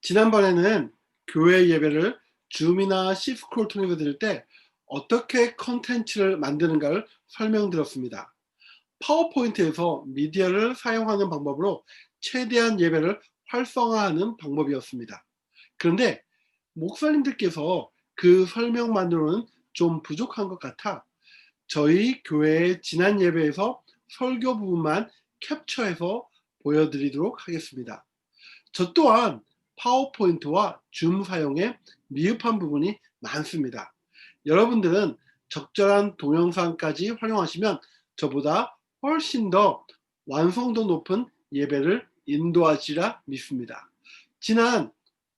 지난번에는 교회 예배를 줌이나 시스콜을 통해서 드릴 때 어떻게 컨텐츠를 만드는가를 설명드렸습니다. 파워포인트에서 미디어를 사용하는 방법으로 최대한 예배를 활성화하는 방법이었습니다. 그런데 목사님들께서 그 설명만으로는 좀 부족한 것 같아 저희 교회의 지난 예배에서 설교 부분만 캡처해서 보여드리도록 하겠습니다. 저 또한 파워포인트와 줌 사용에 미흡한 부분이 많습니다. 여러분들은 적절한 동영상까지 활용하시면 저보다 훨씬 더 완성도 높은 예배를 인도하시리라 믿습니다. 지난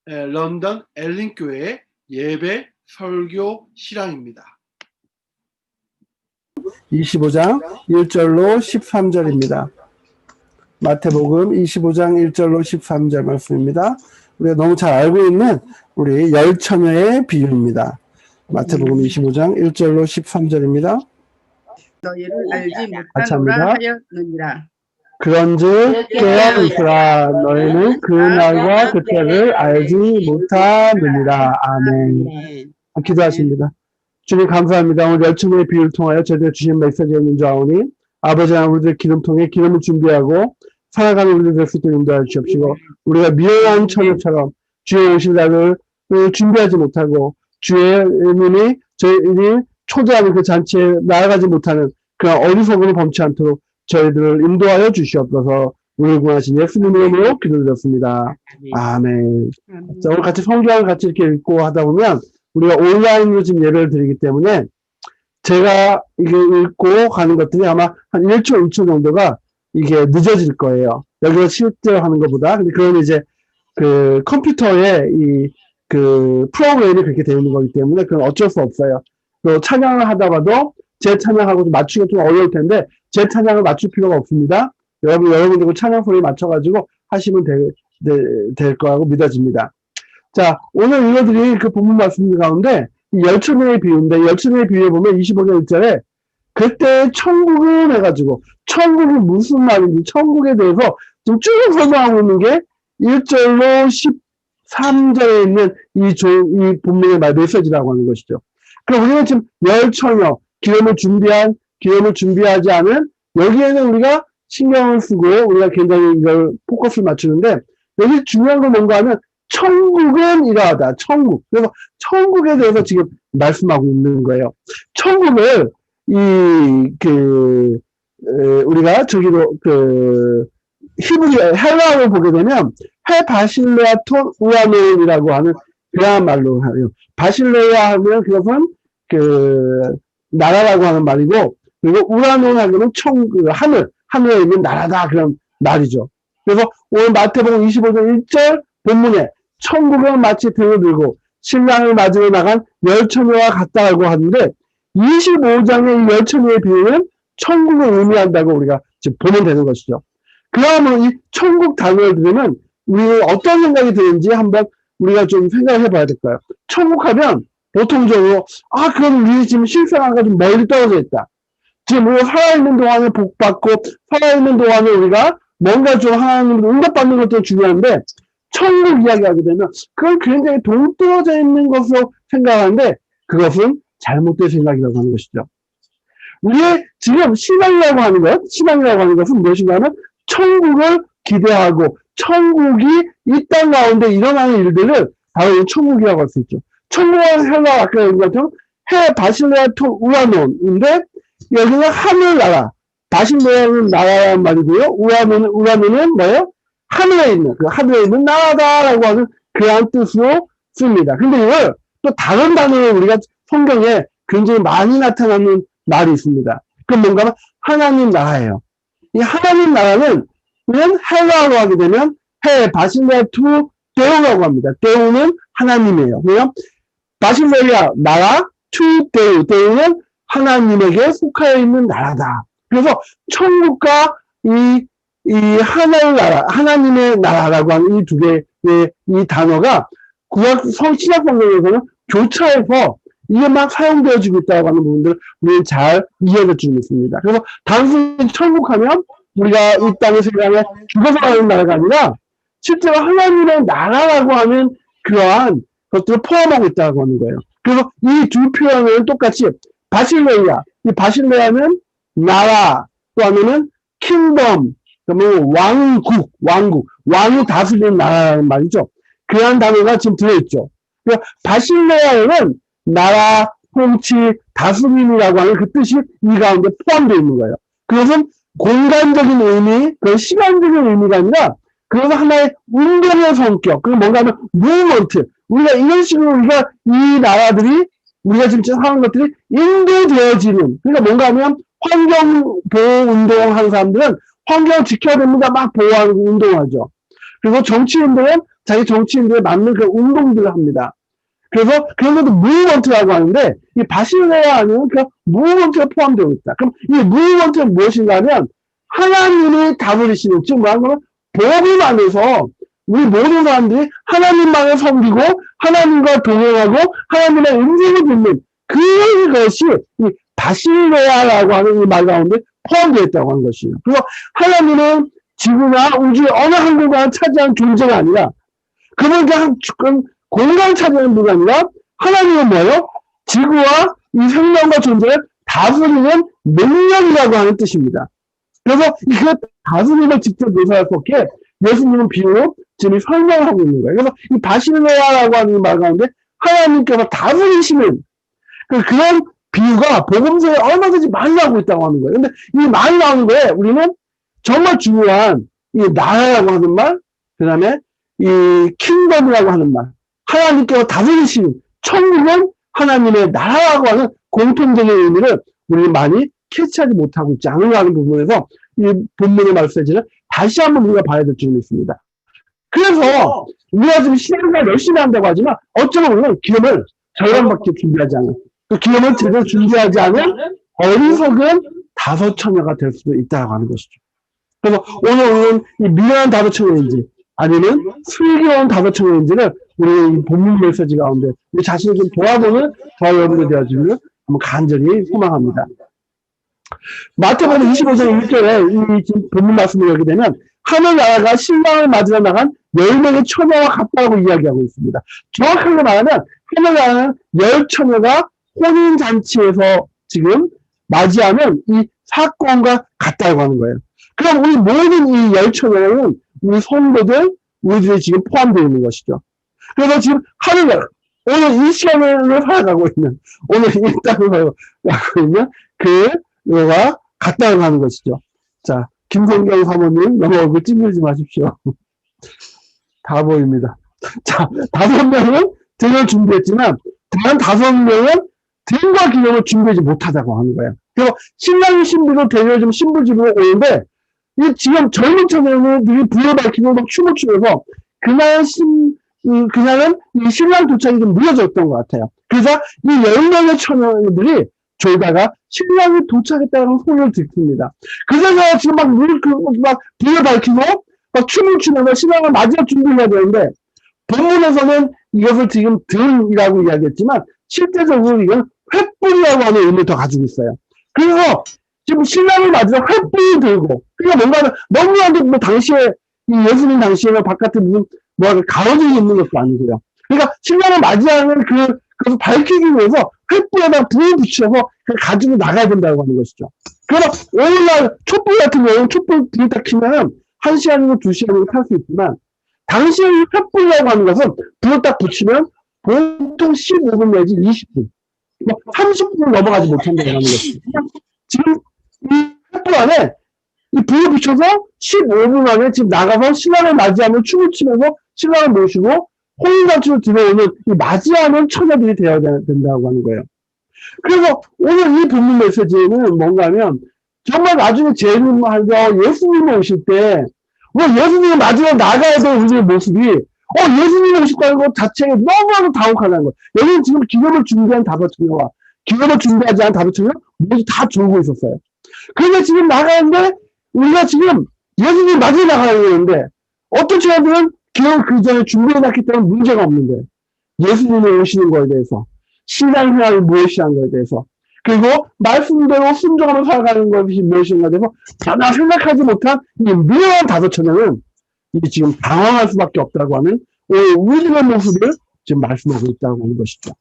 런던 엘린교회의 예배 설교 실황입니다. 25장 1절로 13절입니다. 마태복음 25장 1절로 13절 말씀입니다. 우리가 너무 잘 알고 있는 우리 열처녀의 비유입니다. 마태복음 25장 1절로 13절입니다. 너희를 알지 못하노라 하였느니라. 그런즉 깨어 있으라. 너희는 그 날과 그때를 알지 못하느니라. 아멘. 기도하십니다. 주님 감사합니다. 오늘 열처녀의 비유를 통하여 저희들 주신 메시지였는 줄 아오니 아버지 하나님 우리들 기름통에 기름을 준비하고 살아가는 우리들 될 수 있도록 인도하여 주옵시고 우리가 미련한 처녀처럼 주의 오실 날을 준비하지 못하고 주의 눈이 저희들이 초대하는 그 잔치에 나아가지 못하는 그런 어리석음을 범치 않도록 저희들을 인도하여 주시옵소서. 우리를 구하신 예수님 이름으로 기도드렸습니다. 아멘. 자, 오늘 같이 성경을 같이 이렇게 읽고 하다 보면 우리가 온라인으로 지금 예배를 드리기 때문에 제가 이게 읽고 가는 것들이 아마 한 1초, 2초 정도가 이게 늦어질 거예요. 여기서 실제로 하는 것보다. 근데 그건 이제 그 컴퓨터에 그 프로그램이 그렇게 되어 있는 거기 때문에 그건 어쩔 수 없어요. 또 찬양을 하다 봐도 제 찬양하고 맞추기가 좀 어려울 텐데 제 찬양을 맞출 필요가 없습니다. 여러분들 그 찬양 소리 맞춰가지고 하시면 될 거라고 믿어집니다. 자, 오늘 읽어드릴 그 본문 말씀 가운데 열처녀의 비유인데 열처녀의 비유에 보면 25절 1절에 그때 천국은 해가지고 천국이 무슨 말인지 천국에 대해서 좀 쭉 설명하고 있는 게 1절로 13절에 있는 이 본문의 메시지라고 하는 것이죠. 그럼 우리는 지금 열처녀 기름을 준비하지 않은 여기에는 우리가 신경을 쓰고 우리가 굉장히 이걸 포커스를 맞추는데 여기 중요한 건 뭔가 하면 천국은 이러하다. 천국. 그래서 천국에 대해서 지금 말씀하고 있는 거예요. 천국을 우리가 저기로 히브리 헬라어를 보게 되면 바실레아톤 우라노이라고 하는 그런 말로 하요. 바실레아 하면 그것은 나라라고 하는 말이고 그리고 우라노 하면 하늘에 있는 나라다 그런 말이죠. 그래서 오늘 마태복음 25장 1절 본문에 천국은 마치 등을 들고 신랑을 맞으러 나간 열처녀와 같다고 하는데 25장의 이 열처녀의 비유는 천국을 의미한다고 우리가 지금 보면 되는 것이죠. 그러면 이 천국 단어를 들으면 우리 어떤 생각이 드는지 한번 우리가 좀 생각해 봐야 될까요? 천국 하면 보통적으로 그건 우리 지금 실생활과 좀 멀리 떨어져 있다. 지금 우리가 살아있는 동안에 복받고 살아있는 동안에 우리가 뭔가 좀 하나님으로 응답받는 것도 중요한데 천국 이야기하게 되면 그건 굉장히 동떨어져 있는 것으로 생각하는데 그것은 잘못된 생각이라고 하는 것이죠. 우리의 지금 신앙이라고 하는 것은 무엇인가 하면 천국을 기대하고 천국이 이 땅 가운데 일어나는 일들을 바로 천국이라고 할 수 있죠. 천국은 헬라 아까 얘기한 것처럼 바실레아톤 우라논인데 여기는 하늘나라 바실레아는 나라란 말이고요. 우라논은 뭐예요? 하늘에 있는 나라다라고 하는 그런 뜻으로 씁니다. 근데 이걸 또 다른 단어로 우리가 성경에 굉장히 많이 나타나는 말이 있습니다. 그건 뭔가 하면 하나님 나라예요. 이 하나님 나라는 우리는 헬라어로 하게 되면 바실레아 투 데우라고 합니다. 데우는 하나님이에요. 그래서 바실레아 나라 투 데우는 하나님에게 속하여 있는 나라다. 그래서 천국과 이 하나의 하나님의 나라라고 하는 이 두 개의 이 단어가 신약 성경에서는 교차해서 이게 막 사용되어지고 있다고 하는 부분들 우리는 잘 이해를 주고 있습니다. 그래서 단순히 천국하면 우리가 이 땅에 세상에 죽어서 가는 나라가 아니라 실제로 하나님의 나라라고 하는 그러한 것들을 포함하고 있다고 하는 거예요. 그래서 이 두 표현은 똑같이 바실레이아, 이 바실레아는 나라, 또 하나는 킹덤, 그러면 왕국, 왕이 다스리는 나라라는 말이죠. 그러한 단어가 지금 들어있죠. 그러니까 바실레아에는 나라, 통치, 다스림이라고 하는 그 뜻이 이 가운데 포함되어 있는 거예요. 그것은 공간적인 의미, 그 시간적인 의미가 아니라 그것은 하나의 운동의 성격, 그게 뭔가 하면 무브먼트. 우리가 이런 식으로 우리가 이 나라들이 우리가 지금 하는 것들이 인도되어지는, 그러니까 뭔가 하면 환경보호운동 하는 사람들은 환경을 지켜야 됩니다. 막 보호하고 운동하죠. 그리고 정치인들은 자기 정치인들에 맞는 그 운동들을 합니다. 그래서 그런 것도 무브먼트라고 하는데 이 바실레아 안에는 그 무브먼트가 포함되어 있다. 그럼 이 무브먼트는 무엇인가 하면 하나님이 다스리시는, 즉 뭐하면 복음 안에서 우리 모든 사람들이 하나님만을 섬기고 하나님과 동행하고 하나님의 음성을 듣는 그것이 이 바실레아라고 하는 이 말 가운데 포함되어 있다고 하는 것이에요. 그래서 하나님은 지구나 우주의 어느 한 공간을 차지하는 존재가 아니라 그는 그냥 공간을 차지하는 분이 아니라 하나님은 뭐예요? 지구와 이 생명과 존재를 다스리는 능력이라고 하는 뜻입니다. 그래서 그 다스림을 직접 묘사할 수 없게 예수님은 비유로 지금 설명을 하고 있는 거예요. 그래서 이 바실레아라고 하는 말 가운데 하나님께서 다스리시는 그런 비유가 복음서에 얼마든지 많이 나오고 있다고 하는 거예요. 근데 이 많이 나오는 거에 우리는 정말 중요한 이 나라라고 하는 말, 그 다음에 이 킹덤이라고 하는 말, 하나님께서 다스리시는 천국은 하나님의 나라라고 하는 공통적인 의미를 우리는 많이 캐치하지 못하고 있지 않은가 하는 부분에서 이 본문의 말씀을 다시 한번 우리가 봐야 될 점이 있습니다. 그래서 우리가 지금 신앙을 열심히 한다고 하지만 어쩌면 우리는 기름을 절반밖에 준비하지 않은, 그 기름을 제대로 준비하지 않은 어리석은 다섯처녀가 될 수도 있다고 하는 것이죠. 그래서 오늘 우리는 이 미련한 다섯처녀인지 아니면 슬기로운 다섯처녀인지를 우리 이 본문 메시지 가운데 우리 자신을 좀 돌아보는 저와 여러분들 되어주기를 한번 간절히 소망합니다. 마태복음 25장 1절에 이 본문 말씀을 여기 되면 하늘나라가 신랑을 맞으러 나간 10명의 처녀와 같다고 이야기하고 있습니다. 정확하게 말하면 하늘나라는 10처녀가 혼인잔치에서 지금 맞이하는 이 사건과 같다고 하는 거예요. 그럼 우리 모든 이 10처녀는 우리 성도들, 우리들이 지금 포함되어 있는 것이죠. 그래서 지금 하늘나라, 오늘 이 시간을 살아가고 있는, 오늘 이 땅을 살아가고 있는 그거가 같다고 하는 것이죠. 자, 김성경 사모님, 너무 얼굴 찡그리지 마십시오. 다 보입니다. 자, 5명은 등을 준비했지만, 다른 5명은 등과 기념을 준비하지 못하다고 하는 거예요. 그리고 신랑이 신부로 데려좀 신부집으로 오는데, 이 지금 젊은 처녀들이 불을 밝히고 막 춤을 추면서, 그날은 이 신랑 도착이 좀 늦어졌던 것 같아요. 그래서 이 10명의 처녀들이 졸다가 신랑이 도착했다는 소리를 듣습니다. 그래서 지금 막 불을 밝히고 막 춤을 추면서 신랑을 맞이할 준비를 해야 되는데 본문에서는 이것을 지금 등이라고 이야기했지만 실제적으로 이건 횃불이라고 하는 의미를 더 가지고 있어요. 그래서 지금 신랑을 맞으러 횃불을 들고 그러니까 뭔가 너무나도 뭐 당시에 이 예수님 당시에는 바깥에 무슨 뭐 가로등이 있는 것도 아니고요. 그러니까 신랑을 맞이하는 그것을 밝히기 위해서 횃불에다 불을 붙여서 가지고 나가야 된다고 하는 것이죠. 그래서 오늘날 촛불 같은 경우는 촛불 불을 딱 켜면 1시간이고 2시간이고 탈 수 있지만 당시에 횃불이라고 하는 것은 불을 딱 붙이면 보통 15분 내지 20분, 뭐 30분을 넘어가지 못한다고 하는 것이죠. 지금 이 횃불 안에 이 불을 붙여서 15분 안에 지금 나가서 신랑을 맞이하면 춤을 추면서 신랑을 모시고 혼인잔치로 들어오는 이 맞이하는 처녀들이 되어야 된다고 하는 거예요. 그래서 오늘 이 본문 메시지에는 뭔가 하면 정말 나중에 재림하여 예수님이 오실 때 예수님을 맞이하러 나가야 될 우리의 모습이 예수님이 오실다는 것 자체가 너무나도 다혹하다는 거예요. 여기는 지금 기념을 준비한 5처녀와 기념을 준비하지 않은 5처녀 모두 다 졸고 있었어요. 그런데 지금 나가는데 우리가 지금 예수님 맞이해 나가야 되는데 어떤 처녀들은 기념을 그 전에 준비해놨기 때문에 문제가 없는데 예수님이 오시는 거에 대해서 신앙 생활이 무엇이라는 것에 대해서 그리고 말씀대로 순종하며 살아가는 것이 무엇인가에 대해서 전혀 생각하지 못한 이 미련한 5처녀는 이게 지금 당황할 수밖에 없다고 하는 오늘 우리의 모습을 지금 말씀하고 있다고 하는 것이죠.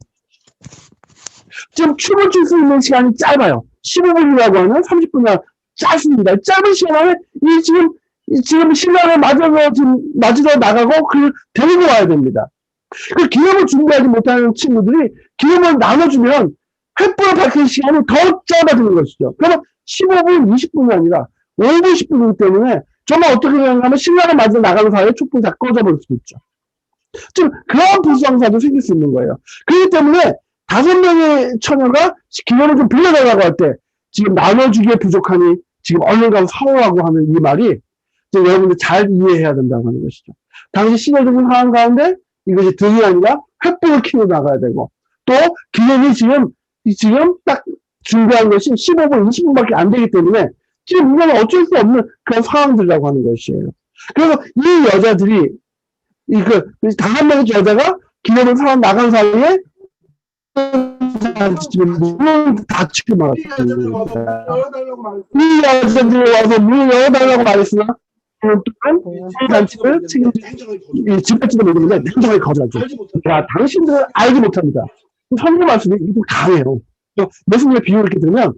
지금 춤을 출 수 있는 시간이 짧아요. 15분이라고 하는 30분이나 짧습니다. 짧은 시간 안에 지금 신랑을 맞으러 나가고 그 데리고 와야 됩니다. 그 기념을 준비하지 못하는 친구들이 기념을 나눠주면 횃불을 밝힐 시간이 더 짧아지는 것이죠. 그러면 15분, 20분이 아니라 5분, 10분이기 때문에 정말 어떻게 되냐면 신랑을 맞으러 나가는 사이에 촛불이 다 꺼져버릴 수도 있죠. 지금 그런 불상사도 생길 수 있는 거예요. 그렇기 때문에 5명의 처녀가 기념을 좀 빌려달라고 할 때 지금 나눠주기에 부족하니 지금 얼른 가서 사오라고 하는 이 말이 여러분들 잘 이해해야 된다고 하는 것이죠. 당시 시대적인 상황 가운데 이것이 등이 아니라 횃불을 켜고 나가야 되고 또 기념이 지금 딱 준비한 것이 15분, 20분밖에 안 되기 때문에 지금 이건 어쩔 수 없는 그런 상황들이라고 하는 것이에요. 그래서 이 여자들이 5명의 여자가 기념을 사러 나간 사이에 지금 문을 닫히고 말았습니다. 이 여자들이 와서 문을 열어달라고 말했으나 또한 단체를 집회지도 모르는데 냉정하게 거절하죠. 야, 당신들은 알지 못합니다. 성경 말씀이 좀 강해요. 예수님의 비유를 이렇게 들으면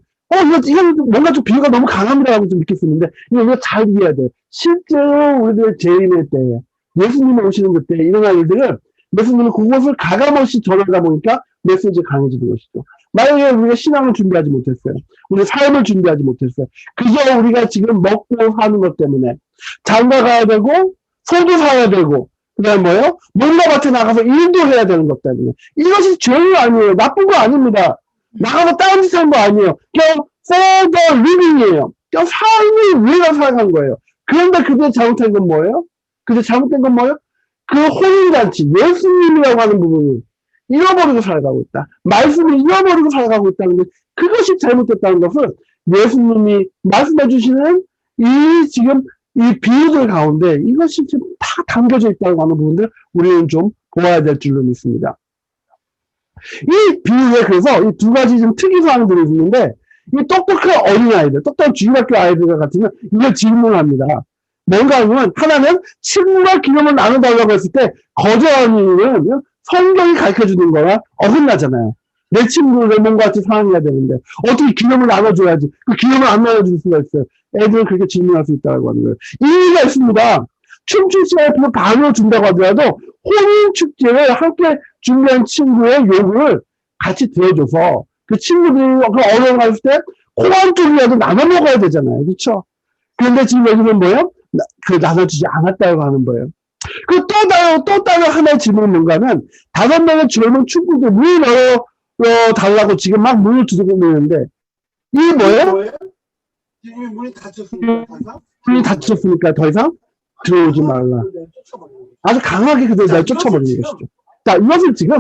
이건 뭔가 좀 비유가 너무 강합니다라고 좀 느낄 수 있는데 이거 우리가 잘 이해해야 돼요. 실제로 우리들 재림의 때에 예수님이 오시는 그때 일어날 일들은 예수님은 그곳을 가감없이 전하다 보니까 메시지가 강해지는 것이죠. 만약에 우리가 신앙을 준비하지 못했어요. 우리 삶을 준비하지 못했어요. 그저 우리가 지금 먹고 사는 것 때문에 장가 가야 되고 소도 사야 되고 그다음에 뭐예요? 농가밭에 나가서 일도 해야 되는 것 때문에 이것이 죄는 아니에요. 나쁜 거 아닙니다. 나가서 다른 짓 하는 거 아니에요. 그냥 for the living이에요. 그냥 삶을 위해서 살아간 거예요. 그런데 그때 잘못된 건 뭐예요? 그 혼인잔치, 예수님이라고 하는 부분을 잃어버리고 살아가고 있다. 말씀을 잃어버리고 살아가고 있다는 것, 그것이 잘못됐다는 것을 예수님이 말씀해 주시는 이 비유들 가운데 이것이 지금 다 담겨져 있다고 하는 부분들 우리는 좀 보아야 될 줄로 믿습니다. 이 비유에 그래서 이 두 가지 좀 특이사항들이 있는데 이 똑똑한 어린아이들, 똑똑한 중학교 아이들 같으면 이걸 질문합니다. 뭔가 하면 하나는 친구와 기념을 나눠달라고 했을 때 거절하는 이유는 성경이 가르쳐주는 거랑 어긋나잖아요. 내 친구를 뭔가 같이 사랑해야 되는데 어떻게 기념을 나눠줘야지. 그 기념을 안 나눠줄 수가 있어요. 애들은 그렇게 질문할 수 있다고 하는 거예요. 이유가 있습니다. 춤출 시간에 반을 준다고 하더라도 혼인축제를 함께 준비한 친구의 요구를 같이 들어줘서 그 친구들이 그 어려움 갔을 때 코 한쪽이라도 나눠 먹어야 되잖아요. 그렇죠? 그런데 지금 여기는 뭐예요? 나눠주지 않았다고 하는 거예요. 또 다른 하나의 질문은 뭔가 하면 5명의 젊은 친구들 문을 달라고 지금 막 문을 두드리고 있는데 이게 뭐예요? 지금 문이 닫혔습니까? 문이 닫혔으니까 더 이상 들어오지 말라. 아주 강하게 그들 쫓아버리는 것이죠. 자, 이것을 지금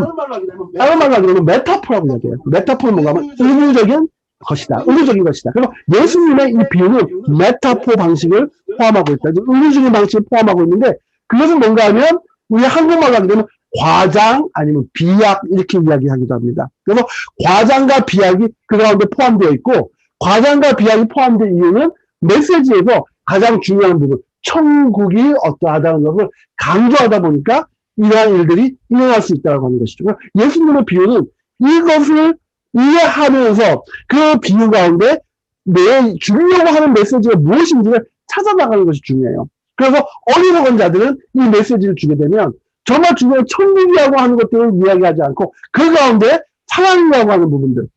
다른 말로 하면 메타포라고 이야기해요. 메타포는 뭔가 하면 의무적인 것이다. 의무적인 것이다. 그리고 예수님의 이 비유는 메타포 방식을 포함하고 있다. 의무적인 방식을 포함하고 있는데 그것은 뭔가 하면 우리 한국말로 하게 되면 과장 아니면 비약 이렇게 이야기하기도 합니다. 그래서 과장과 비약이 그 가운데 포함되어 있고 과장과 비약이 포함된 이유는 메시지에서 가장 중요한 부분 천국이 어떠하다는 것을 강조하다 보니까 이러한 일들이 일어날 수 있다고 하는 것이죠. 예수님의 비유는 이것을 이해하면서 그 비유 가운데 내 주려고 하는 메시지가 무엇인지를 찾아나가는 것이 중요해요. 그래서 어리석은 자들은 이 메시지를 주게 되면 정말 중요한 천국이라고 하는 것들을 이야기하지 않고 그 가운데 사랑이라고 하는 부분들,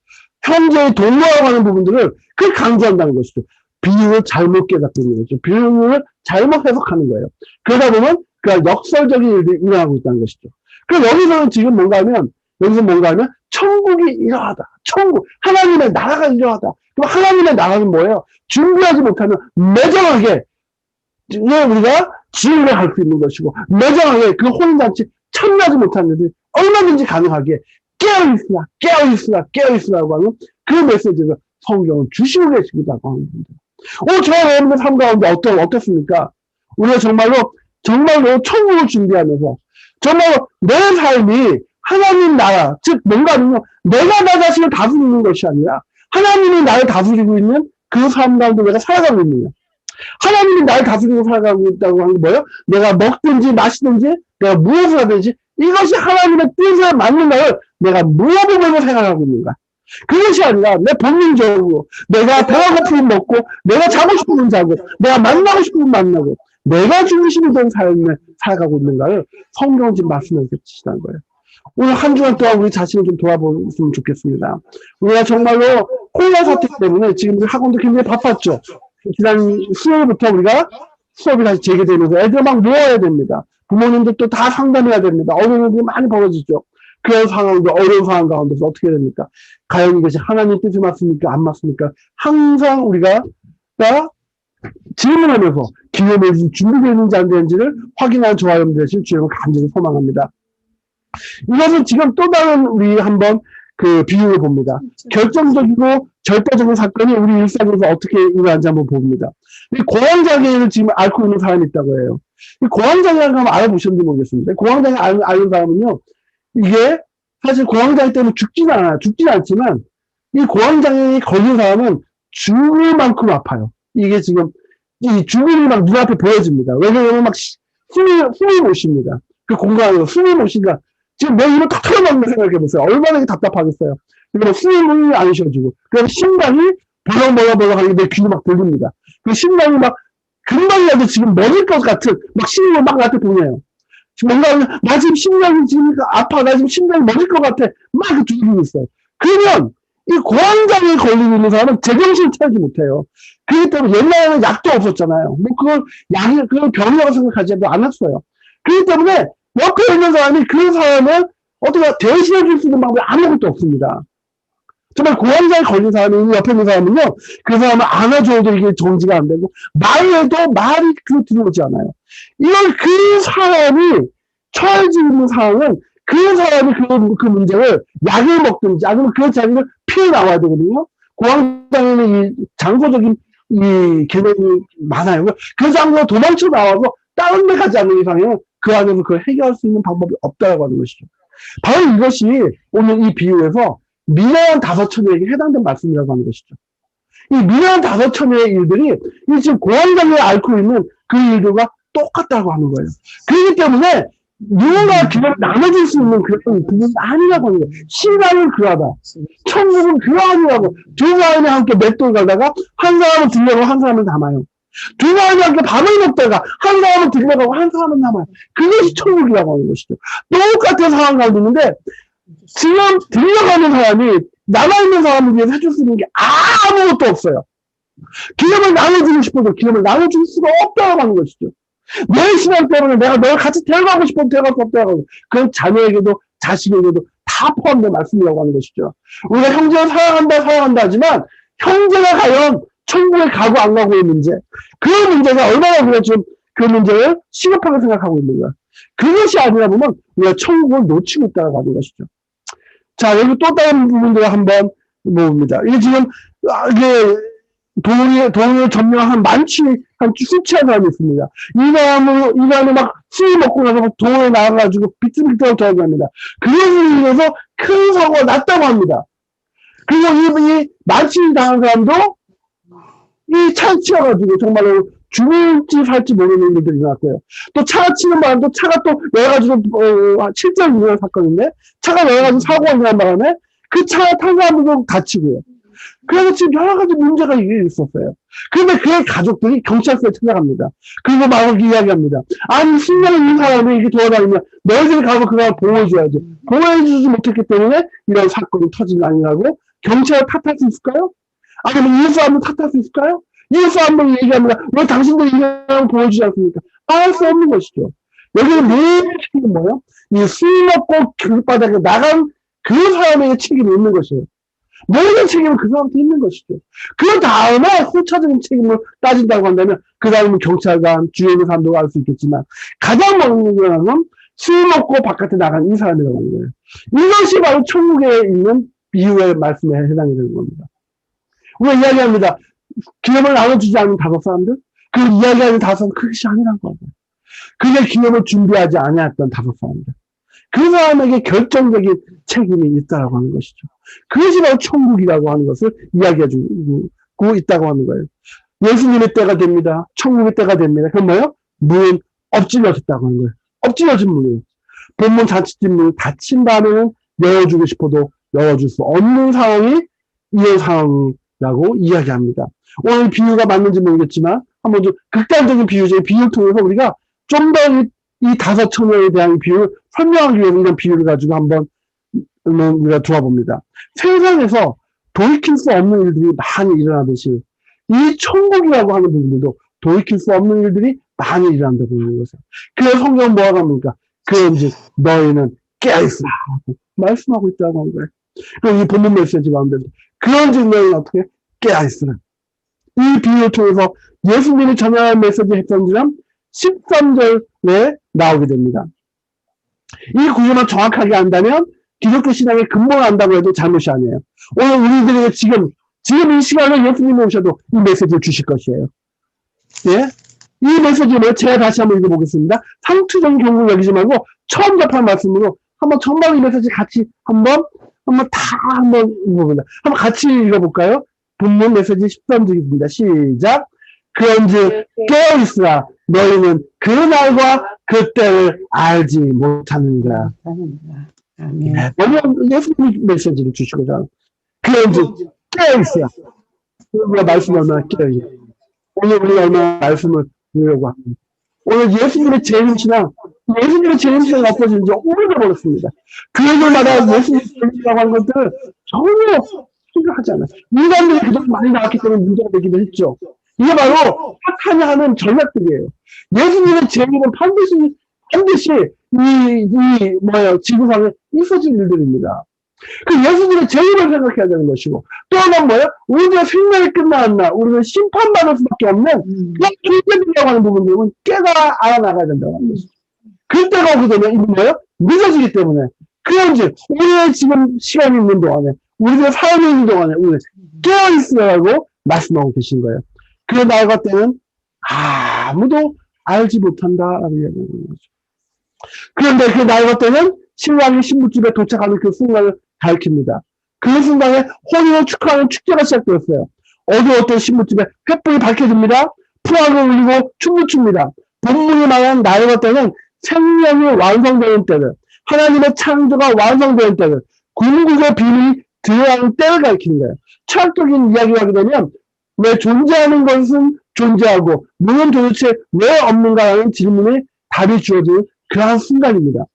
형제의 동료라고 하는 부분들을 그 강조한다는 것이죠. 비유를 잘못 깨닫고 있는 거죠. 비유를 잘못 해석하는 거예요. 그러다 보면 그 역설적인 일들이 일어나고 있다는 것이죠. 그럼 여기서 뭔가 하면 천국이 이러하다. 천국, 하나님의 나라가 이러하다. 그럼 하나님의 나라는 뭐예요? 준비하지 못하면 매정하게 우리가 지휘를 할 수 있는 것이고 매정하게 그 혼인잔치 참여하지 못하는 일들이 얼마든지 가능하게 깨어있으라고 하는 그 메시지를 성경은 주시고 계시기도 하고 하는 겁니다. 저와 여러분의 삶 가운데 어떻습니까? 우리가 정말로 천국을 준비하면서 정말로 내 삶이 하나님 나라, 즉 뭔가 아니면 내가 나 자신을 다스리는 것이 아니라 하나님이 나를 다스리고 있는 그 삶 가운데 내가 살아가고 있느냐. 하나님이 날 다스리고 살아가고 있다고 하는 게 뭐예요? 내가 먹든지 마시든지 내가 무엇을 하든지 이것이 하나님의 뜻에 맞는가를 내가 물어보면서 생각하고 있는 거야. 그것이 아니라 내 본능적으로 내가 배가 고프면 먹고 내가 자고 싶으면 자고 내가 만나고 싶으면 만나고 내가 중심이 된 삶을 살아가고 있는가를 성경은 지금 말씀해서 지시한 거예요. 오늘 한 주간 동안 우리 자신을 좀 돌아보면 좋겠습니다. 우리가 정말로 코로나 사태 때문에 지금 학원도 굉장히 바빴죠. 지난 수요일부터 우리가 수업이 다시 재개되면서 애들 막 모아야 됩니다. 부모님들도 다 상담해야 됩니다. 어려운 일이 많이 벌어지죠. 그런 상황도 어려운 상황 가운데서 어떻게 됩니까? 과연 이것이 하나님 뜻이 맞습니까? 안 맞습니까? 항상 우리가 질문하면서 기념을 준비되어 있는지 안 되는지를 확인한 저와 여러분들 되실 주님을 간절히 소망합니다. 이것은 지금 또 다른 우리 한번 그 비유를 봅니다. 결정적이고 절대적인 사건이 우리 일상에서 어떻게 일어나는지 한번 봅니다. 이 공황장애를 지금 앓고 있는 사람이 있다고 해요. 이 공황장애를 한번 알아보셨는지 모르겠습니다. 공황장애 앓는 사람은요, 이게 사실 공황장애 때문에 죽지는 않아요. 죽지는 않지만 이 공황장애에 걸린 사람은 죽을 만큼 아파요. 이게 지금 이 죽음이 막 눈앞에 보여집니다. 왜냐하면 막 숨이 못 쉽니다. 그 공간에서 숨이 못 쉬니까 지금 내 입을 다 털어먹는 생각해보세요. 얼마나 답답하겠어요. 그리고 숨이 안 쉬어지고 그래서 심장이 벌렁벌렁벌렁 하는데 내 귀도 막 들립니다. 그 심장이 막 금방이라도 지금 멎을 것 같은 막 심장이 막 나한테 보내요. 지금 뭔가 나 지금 심장이 지금 아파. 나 지금 심장이 멎을 것 같아. 막 두드리고 있어요. 그러면 이 공황장애에 걸리고 있는 사람은 제정신을 차리지 못해요. 그렇기 때문에 옛날에는 약도 없었잖아요. 뭐 그걸 병이라고 생각하지 않았어요. 그렇기 때문에 옆에 있는 사람이 그 사람을 어떻게 대신해 줄 수 있는 방법이 아무것도 없습니다. 정말 공황장애에 걸린 사람이 옆에 있는 사람은요, 그 사람을 안아줘도 이게 정지가 안 되고, 말해도 말이 들어오지 않아요. 이걸 그 사람이 처해지고 있는 상황은 그 사람이 그 문제를 약을 먹든지 아니면 그 자리를 피해 나와야 되거든요. 공황장애는 이 장소적인 이 개념이 많아요. 그 장소로 도망쳐 나와서 다른 데 가지 않는 이상에는 그 안에서 그걸 해결할 수 있는 방법이 없다고 하는 것이죠. 바로 이것이 오늘 이 비유에서 미련한 5처녀에게 해당된 말씀이라고 하는 것이죠. 이 미련한 5처녀의 일들이 이 지금 공황장애에 앓고 있는 그 일들과 똑같다고 하는 거예요. 그렇기 때문에 누군가 기회를 나눠줄 수 있는 그런 부분이 아니라고 하는 거예요. 신앙은 그하다. 천국은 그아니라고. 두 사람이 함께 맷돌 가다가 한 사람은 들려가고 한 사람은 남아요. 두 사람이 함께 밥을 먹다가 한 사람은 들려가고 한 사람은 남아요. 그것이 천국이라고 하는 것이죠. 똑같은 상황 가운데 있는데 지금 들려가는 사람이 남아있는 사람을 위해서 해줄 수 있는 게 아무것도 없어요. 기념을 나눠주고 싶어도 기념을 나눠줄 수가 없다고 하는 것이죠. 내 신앙 때문에 내가 널 같이 데려가고 싶어도 데려갈 수 없다고 하는 거예요. 그건 자녀에게도 자식에게도 다 포함된 말씀이라고 하는 것이죠. 우리가 형제를 사랑한다 하지만 형제가 과연 천국에 가고 안 가고의 문제, 그 문제가 얼마나 우리가 지금 그 문제를 시급하게 생각하고 있는가. 그것이 아니라 보면 우리가 천국을 놓치고 있다고 하는 것이죠. 자, 여기 또 다른 부분들을 한번 봅니다. 이게 지금 이게 동을 점령한 만취, 수치한 사람이 있습니다. 이 사람이 막 술 먹고 나서 동에 나가가지고 비틀비틀하고 돌아갑니다. 그것을 위해서 큰 사고가 났다고 합니다. 그리고 이 만취 당한 사람도 이 차에 치여가지고 정말로 죽을지 살지 모르는 일들이 일어났고요. 또 차가 치는 바람에 차가 또 여러 가지로 실제로 일어난 사건인데 차가 여러 가지 사고가 일어난 바람에 그 차에 탄 사람들도 다치고요. 그래서 지금 여러 가지 문제가 있었어요. 그런데 그의 가족들이 경찰서에 찾아갑니다. 그리고 막 이야기합니다. 아니, 신명이 있는 사람이 이렇게 돌아다니면 너희들이 가서 그 사람을 보호해줘야지. 보호해주지 못했기 때문에 이런 사건이 터진 거 아니라고 경찰을 탓할 수 있을까요? 아니면 이웃 사람을 탓할 수 있을까요? 이웃 사람을 얘기합니다. 왜 당신들이 이 사람을 보호해주지 않습니까? 할 수 없는 것이죠. 여기는 매일 책임은 뭐예요? 이 술 먹고 길바닥에 나간 그 사람에게 책임이 있는 것이에요. 모든 책임은 그 사람한테 있는 것이죠. 그 다음에 후차적인 책임을 따진다고 한다면 그 다음은 경찰관, 주위에 있는 사람도 알 수 있겠지만 가장 먼저 건 술 먹고 바깥에 나간 이 사람이라고 하는 거예요. 이것이 바로 천국에 있는 비유의 말씀에 해당이 되는 겁니다. 우리가 이야기합니다. 기념을 나눠주지 않은 5사람들? 그 이야기하는 5사람은 그것이 아니란 거예요. 그게 기념을 준비하지 아니했던 5사람들. 그 사람에게 결정적인 책임이 있다고 하는 것이죠. 그것이 바로 천국이라고 하는 것을 이야기해주고 있다고 하는 거예요. 예수님의 때가 됩니다. 천국의 때가 됩니다. 그럼 뭐예요? 문은 엎질러졌다고 하는 거예요. 엎질러진 문이에요. 본문 자칫 문이 닫힌 다음에는 열어주고 싶어도 열어줄 수 없는 상황이 이런 상황이라고 이야기합니다. 오늘 비유가 맞는지 모르겠지만 한번 좀 극단적인 비유죠. 비유를 통해서 우리가 좀 더 이 다섯 처녀에 대한 비유를 설명하기 위해서 이런 비유를 가지고 한번 우리가 두어봅니다. 세상에서 돌이킬 수 없는 일들이 많이 일어나듯이 이 천국이라고 하는 부분들도 돌이킬 수 없는 일들이 많이 일어난다고 하는 것이에요. 그래서 성경은 뭐라고 합니까? 그런즉 너희는 깨어있으라 말씀하고 있다고 하는 거예요. 그리고 이 본문 메시지 가운데서 그런즉 너희는 어떻게 깨어있으라. 이 비유를 통해서 예수님이 전하는 메시지 핵심지는 13절에 나오게 됩니다. 이 구조만 정확하게 안다면 기독교 신앙의 근본을 안다고 해도 잘못이 아니에요. 오늘 우리들에게 지금 이 시간에 예수님이 오셔도 이 메시지를 주실 것이에요. 예? 이 메시지를 제가 다시 한번 읽어보겠습니다. 상투적인 경고를 여기지 말고 처음 접한 말씀으로 한번 정말 이 메시지 같이 한번 읽어봅니다. 한번 같이 읽어볼까요? 본문 메시지 13절입니다. 시작. 그런즉 깨어있으라 너희는 그 날과 그 때를 알지 못하는가. 아멘. 오늘 예수님 메시지를 주시고자 그런즉 깨어있으라. 우리가 말씀 얼마나 깨어있냐. 오늘 우리가 얼마나 말씀을 보려고 합니다. 오늘 예수님의 재림신앙, 예수님의 재림신앙이 엎어지는지 오래돼버렸습니다. 교회들마다 예수님의 재림이라고 하는 것들을 전혀 생각하지 않아요. 인간들이 그동안 많이 나왔기 때문에 문제가 되기도 했죠. 이게 바로 사탄이 하는 전략들이에요. 예수님의 재림은 반드시 지구상에 있어질 일들입니다. 그 예수님의 재림을 생각해야 되는 것이고, 또 하나는 뭐예요? 우리가 생명이 끝나왔나, 우리는 심판받을 수밖에 없는, 존재들이라고 하는 부분들은 깨달아 알아나가야 된다고 하는 것이죠. 그때가 오게 되면, 이건 뭐예요? 늦어지기 때문에. 그런즉, 우리의 지금 시간이 있는 동안에, 우리가 삶이 있는 동안에, 우리는 깨어있으라고 말씀하고 계신 거예요. 그 날과 때는 아무도 알지 못한다라고 이야기하는 거죠. 그런데 그 날과 때는 신랑이 신부집에 도착하는 그 순간을 가리킵니다. 그 순간에 혼인을 축하하는 축제가 시작되었어요. 어두웠던 신부집에 횃불이 밝혀집니다. 풍악을 울리고 춤을 춥니다. 본문이 말하는 날과 때는 생명이 완성되는 때를, 하나님의 창조가 완성되는 때를, 궁극의 비밀이 드러나는 때를 가리키는 거예요. 철학적인 이야기를 하게 되면 왜 존재하는 것은 존재하고 물은 도대체 왜 없는가라는 질문에 답이 주어지는 그러한 순간입니다.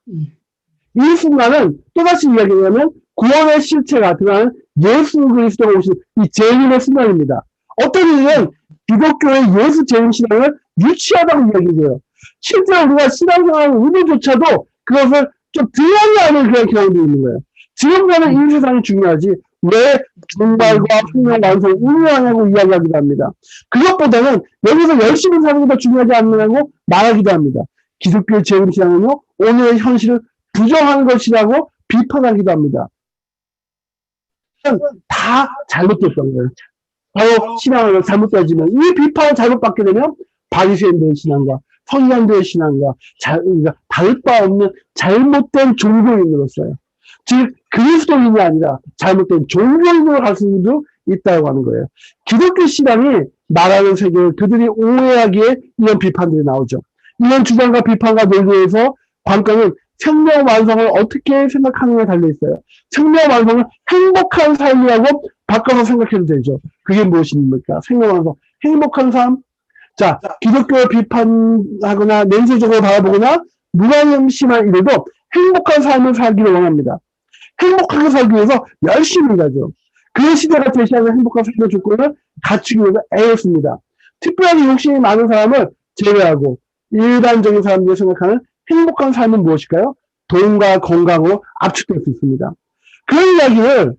이 순간은 또다시 이야기하면 구원의 실체가 드러나는 예수 그리스도가 오신 이 재림의 순간입니다. 어떤 이들은 기독교의 예수 재림 신앙을 유치하다고 이야기해요. 실제로 우리가 신앙생활 의도조차도 그것을 좀 드러나지 않은 그런 경향도 있는 거예요. 지금까지는 이 세상이 중요하지 왜 종말과 생명 완성을 운영하냐고 이야기하기도 합니다. 그것보다는 여기서 열심히 사는 게 더 중요하지 않느냐고 말하기도 합니다. 기독교의 재림 신앙은요, 오늘의 현실을 부정하는 것이라고 비판하기도 합니다. 다 잘못됐던 거예요. 바로 신앙을 잘못되어지면, 이 비판을 잘못받게 되면 바리새인들의 신앙과 성경들의 신앙과 다를 바 없는 잘못된 종교인으로서요. 즉 그리스도인이 아니라 잘못된 종교인으로 갈 수도 있다고 하는 거예요. 기독교 신앙이 말하는 세계를 그들이 오해하기에 이런 비판들이 나오죠. 이런 주장과 비판과 논리에서 관건은 생명 완성을 어떻게 생각하느냐에 달려있어요. 생명 완성을 행복한 삶이라고 바꿔서 생각해도 되죠. 그게 무엇입니까? 생명 완성, 행복한 삶. 자, 기독교를 비판하거나 냉소적으로 바라보거나 무관심한 이들도 행복한 삶을 살기를 원합니다. 행복하게 살기 위해서 열심히 일하죠. 그 시대가 제시하는 행복한 삶의 조건을 갖추기 위해서 애였습니다. 특별히 욕심이 많은 사람을 제외하고 일반적인 사람들이 생각하는 행복한 삶은 무엇일까요? 돈과 건강으로 압축될 수 있습니다. 그런 이야기를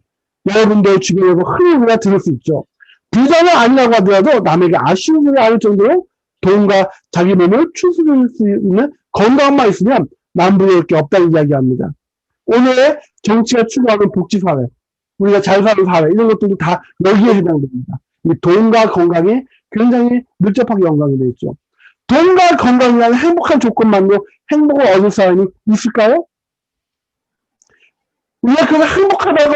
여러분들 주변에서 흔히 우리가 들을 수 있죠. 부자는 아니라고 하더라도 남에게 아쉬운 소리 않을 정도로 돈과 자기 몸을 추스릴 수 있는 건강만 있으면 남부러울 게 없다고 이야기합니다. 오늘의 정치가 추구하는 복지사회, 우리가 잘 사는 사회, 이런 것들도 다 여기에 해당됩니다. 이 돈과 건강이 굉장히 밀접하게 연관이 되어 있죠. 돈과 건강이라는 행복한 조건만으로 행복을 얻을 사람이 있을까요? 우리가 그래서 행복하다고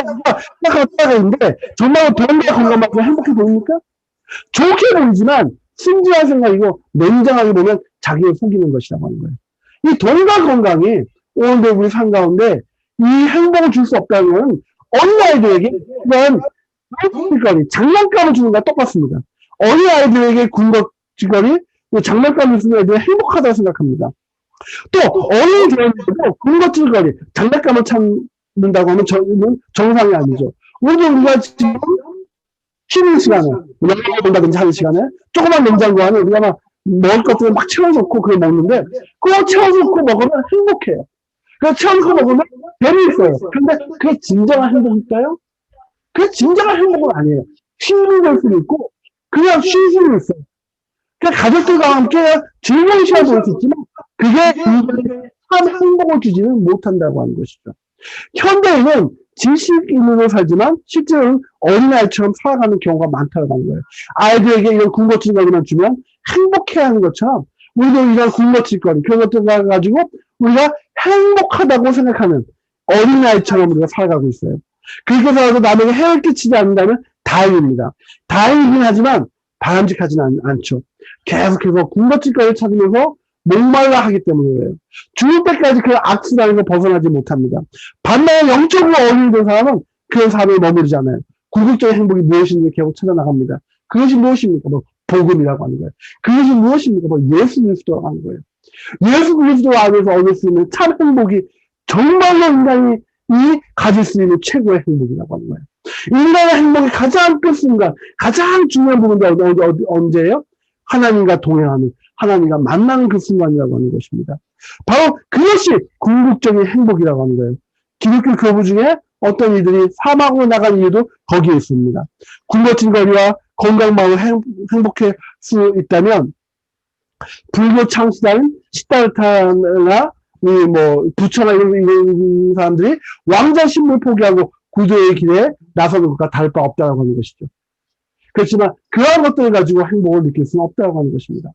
생각하고 있는데 정말 돈과 건강만으로 행복해 보입니까? 좋게 보이지만 순진한 생각이고 냉정하게 보면 자기를 속이는 것이라고 하는 거예요. 이 돈과 건강이 오늘도 우리 삶 가운데 이 행복을 줄 수 없다는 건 어린 아이들에게 이런 꿀거리, 장난감을 주는 것과 똑같습니다. 어린 아이들에게 군것질거리, 장난감을 주는 애들은 행복하다고 생각합니다. 또 어린이 대학에도 군것질거리, 장난감을 찾는다고 하면 정상이 아니죠. 우리가 지금 쉬는 시간에, 영화를 본다든지 하는 시간에 조그만 냉장고 안에 우리가 막 먹을 것들을 막 채워놓고 그걸 먹는데 그거 채워놓고 먹으면 행복해요. 그거 채워놓고 먹으면 배를 있어요. 근데 그게 진정한 행복일까요? 그게 진정한 행복은 아니에요. 힘이 될 수도 있고 그냥 쉴 수도 있어요. 그러니까 가족들과 함께 즐거운 시간을 보낼 수 있지만 그게 인간에게 참 행복을 주지는 못한다고 하는 것이죠. 현대인은 지식인으로 살지만 실제로는 어린아이처럼 살아가는 경우가 많다고 하는 거예요. 아이들에게 이런 군것질거리만 주면 행복해하는 것처럼 우리도 이런 군것질거리 그런 것들 가지고 우리가 행복하다고 생각하는 어린아이처럼 우리가 살아가고 있어요. 그렇게 살아도 남에게 해를 끼치지 않는다면 다행입니다. 다행이긴 하지만 바람직하지는 않죠. 계속해서 군것질거리를 찾으면서 목말라 하기 때문에 그래요. 죽을 때까지 그 악순환에서 벗어나지 못합니다. 반면에 영적으로 어린이 된 사람은 그런 삶에 머무르지 않아요. 궁극적인 행복이 무엇인지 계속 찾아나갑니다. 그것이 무엇입니까? 뭐 복음이라고 하는 거예요. 그것이 무엇입니까? 뭐 예수 그리스도라고 하는 거예요. 예수 그리스도 안에서 얻을 수 있는 참 행복이 정말로 인간이 가질 수 있는 최고의 행복이라고 하는 거예요. 인간의 행복이 가장 끝순간, 가장 중요한 부분이 언제예요? 하나님과 동행하는, 하나님과 만나는 그 순간이라고 하는 것입니다. 바로 그것이 궁극적인 행복이라고 하는 거예요. 기독교 교부 중에 어떤 이들이 사막으로 나간 이유도 거기에 있습니다. 군것질거리와 건강만으로 행복할 수 있다면 불교 창시자인 시달타나 부처나 이런 사람들이 왕자 신분 포기하고 구조의 길에 나서는 것과 다를 바 없다고 하는 것이죠. 그렇지만 그러한 것들을 가지고 행복을 느낄 수는 없다고 하는 것입니다.